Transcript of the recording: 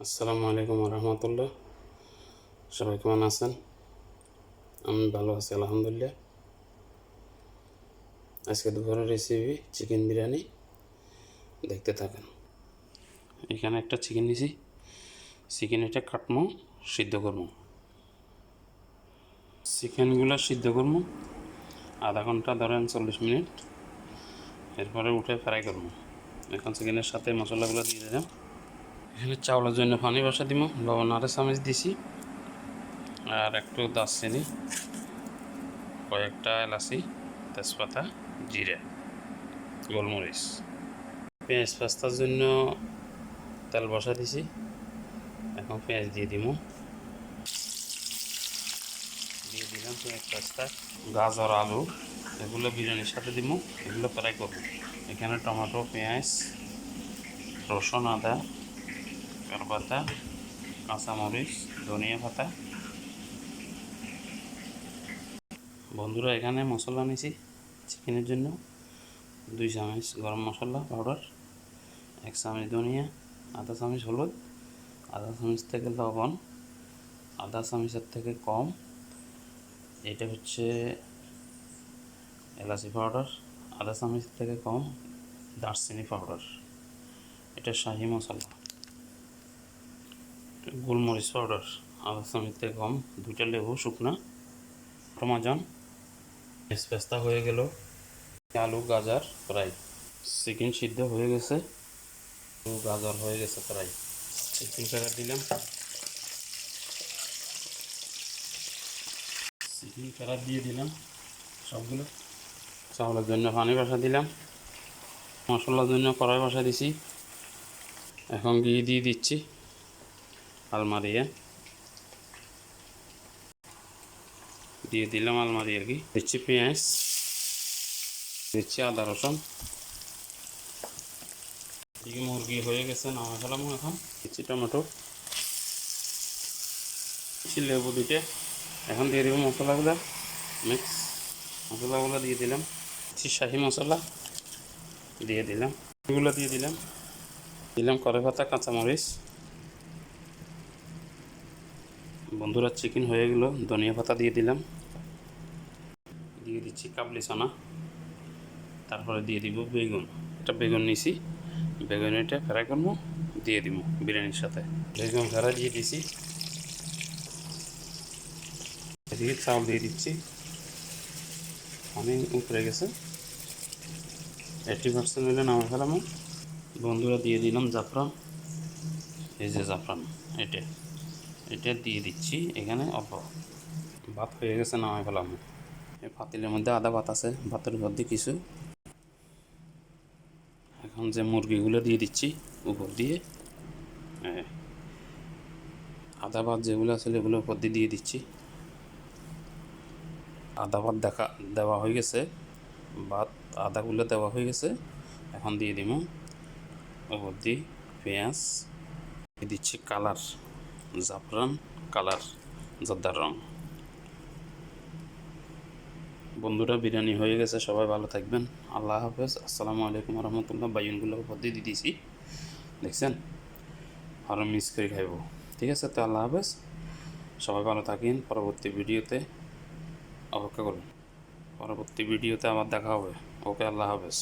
আসসালামু আলাইকুম রহমতুল্লাহ। সবাই কেমন আছেন? আমি ভালো আছি আলহামদুলিল্লাহ। আজকে দুপুরের রেসিপি চিকেন বিরিয়ানি, দেখতে থাকেন। এখানে একটা চিকেন নিয়েছি, চিকেন এটা কাটমো, সিদ্ধ করবো। চিকেনগুলো সিদ্ধ করবো আধা ঘন্টা, ধরেন 40 মিনিট। এরপরে উঠে ফ্রাই করবো। এখন চিকেনের সাথে মশলাগুলো দিয়ে দিলাম। এখানে চাউলের জন্য পানি বসা দিব, লবণ আরে চামচ দিছি, আর একটু দারচিনি, কয়েকটা এলাচি, তেজপাতা, জিরে, গোলমরিচ। পেঁয়াজ পাস্তার জন্য তেল বসা দিছি, এখন পেঁয়াজ দিয়ে দিলাম পেঁয়াজ পাস্তা, গাজর, আলু, এগুলো বিরিয়ানির সাথে দিব, এগুলো ফ্রাই করব। এখানে টমেটো, পেঁয়াজ, রসুন, আদা, কারপাতা, কাঁচামরিচ, ধনিয়া পাতা। বন্ধুরা, এখানে মশলা নিয়েছি চিকেনের জন্য 2 চামচ গরম মশলা পাউডার, 1 চামচ ধনিয়া, আধা চামচ হলুদ, আধা চামচ থেকে লবণ, আধা চামচের থেকে কম। এটা হচ্ছে এলাচি পাউডার, আধা চামচ থেকে কম দারচিনি পাউডার। এটা শাহি মশলা। গোলমরিচ পাউডার আধা চামচ থেকে কম, 2টা লেবু শুকনা, টমাজন। পেস্তা হয়ে গেল, আলু গাজর ফ্রাই, চিকেন সিদ্ধ হয়ে গেছে, আলু গাজর হয়ে গেছে ফ্রাই। চিকেন ফ্রাই দিলাম, চিকেন ফ্রাই দিয়ে দিলাম সবগুলো। চাউলের জন্য পানি বসা দিলাম, মশলার জন্য কড়াই বসা দিছি। এখন ঘি দিয়ে দিচ্ছি আলমারিয়ে, দিয়ে দিলাম আলমারি আর কি। দিচ্ছি পেঁয়াজ, দিচ্ছি আদা রসুন। এদিকে মুরগি হয়ে গেছে, নামা ফেলাম। এখন দিচ্ছি টমেটো, দিচ্ছি লেবু 2টে। এখন দিয়ে দেবো মশলাগুলো, মিক্স মশলাগুলো দিয়ে দিলাম। দিচ্ছি শাহি মশলা দিয়ে দিলাম, এগুলো দিয়ে দিলাম। দিলাম কড়াই পাতা, কাঁচামরিচ। বন্ধুরা, চিকেন হয়ে গেল, ধনিয়া পাতা দিয়ে দিলাম। দিয়ে দিচ্ছি কাবলি চানা। তারপরে দিয়ে দিব বেগুন। একটা বেগুন নিছি, বেগুন এটা ফ্রাই করবো, দিয়ে দিব বিরিয়ানির সাথে। বেগুন ফ্রাই দিয়ে দিছি, এদিকে চাউল দিয়ে দিচ্ছি। পানি উপরে গেছে, 80% হলে নামা ফেলাম। বন্ধুরা, দিয়ে দিলাম জাফরান। এই যে জাফরান, এটা এটা দিয়ে দিচ্ছি এখানে অল্প। ভাত হয়ে গেছে, নামাই ফেলাম। এই পাতিলের মধ্যে আদা ভাত আছে, ভাতের মধ্যে কিছু। এখন যে মুরগিগুলো দিয়ে দিচ্ছি উপর দিয়ে, আদা ভাত যেগুলো আছে এগুলো উপর দিয়ে দিচ্ছি। আদা ভাত দেওয়া হয়ে গেছে, ভাত আদাগুলো দেওয়া হয়ে গেছে। এখন দিয়ে দিব উপর দিয়ে পেঁয়াজ, দিচ্ছি কালার, জাফরান কালার, জর্দার রং। বন্ধুরা, বিরিয়ানি হয়ে গেছে, সবাই ভালো থাকবেন। আল্লাহ হাফেজ। আসসালামু আলাইকুম রহমতুল্লাহ। বাইনগুলো উপর দিয়ে দিয়েছি, দেখছেন? আরও মিস করে খাইব। ঠিক আছে, তো আল্লাহ হাফেজ, সবাই ভালো থাকেন। পরবর্তী ভিডিওতে অপেক্ষা করুন, পরবর্তী ভিডিওতে আবার দেখা হবে। ওকে, আল্লাহ হাফেজ।